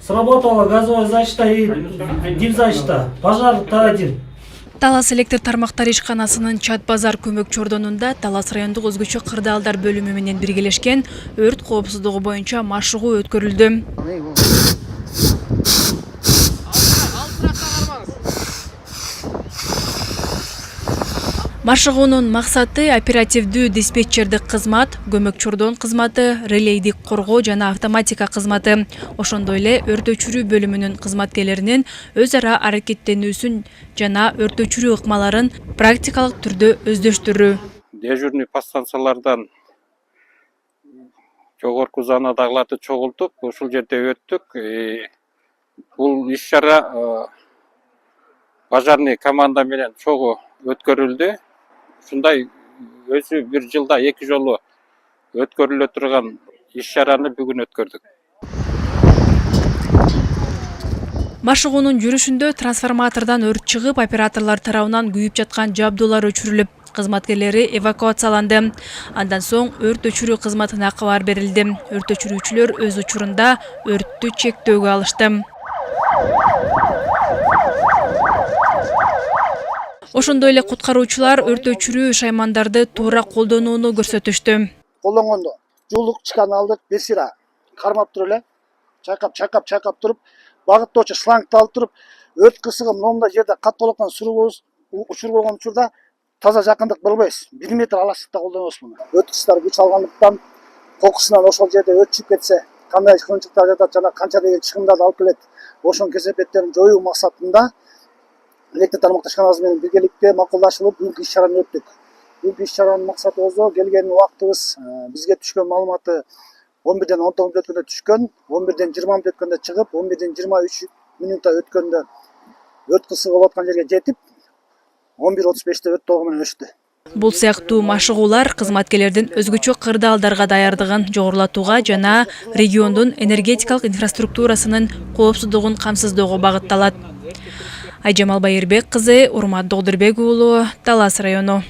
Сработала газовая защита и димзащита. Пожар Т1. Талас электр тармактар ишканасынын Чат базар көмөк чордонунда Талас райондук өзгөчө кырдаалдар бөлүмү менен биргелешкен өрт коопсуздугу боюнча машыгуу өткөрүлдү. Машыгуунун максаты оперативдүү диспетчердик кызмат, көмөк чордон кызматы, релейдик коргоо жана автоматика кызматы, ошондой эле өрт өчүрүү бөлүмүнүн кызматкерлеринин өз ара аракеттенүүсүн жана өрт өчүрүү ыкмаларын практикалык түрдө өздөштүрүү. Дежурный подстанциялардан жогорку зонадагыларды чогултуп, ушул жерде өттүк. Бул иш-чара пожарный команда менен чогуу өткөрүлдү. Ушундай өзү бир жылда 2 жолу өткөрүлө турган иш-чараны бүгүн өткөрдүк. Машыгуунун жүрүшүндө трансформатордон өрт чыгып, операторлор тарабынан күйүп жаткан жабдуулар өчүрүлүп, кызматкерлери эвакуацияланды. Андан соң өрт өчүрүү кызматына кабар берилди. Өрт өчүрүүчүлөр өз учурунда өрттү чектөөгө алышты. Ошондой эле куткаруучулар өрт өчүрүү шаймандарды туура колдонууну көрсөтүштү. Колдонгондо жуулук чыкан алдык, бир сыйра кармап туруп эле, чайкап туруп, багыттоочу шлангды алып туруп, өрт кысыгы момундай жерде катталган суруубуз учур болгон учурда таза жакындык болбойбуз. 1 метр алачтыкта колдонобуз муну. Өрт кысыктар күч алгандыктан кокусунан ошол жерде өрт чыгып кетсе, кандай кыйынчылыктар жатат жана канча деген чыгымдарды алып келет. Ошонун кесепеттерин жоюу максатында электр тармактар ишканасы менен биргеликте макулдашылып, бүгүнкү иш-чараны өттүк. Бүгүнкү иш-чаранын максаты болсо, келген убактыбыз бизге түшкөн маалыматы 11-ден 19 мүнөт өткөндө түшкөн, 11-ден 20 мүнөт өткөндө чыгып, 11-ден 23 мүнөт өткөндө өрт кысыгы болуп аткан жерге жетип, 11:35-те өрт толугу менен өчтү. Бул сыяктуу машыгуулар кызматкерлердин өзгөчө кырдаалдарга даярдыгын жогорулатууга жана региондун энергетикалык инфраструктурасынын коопсуздугун камсыздоого багытталат. Айжамал Байырбек кызы, Урмат Догдурбек уулу, Талас району.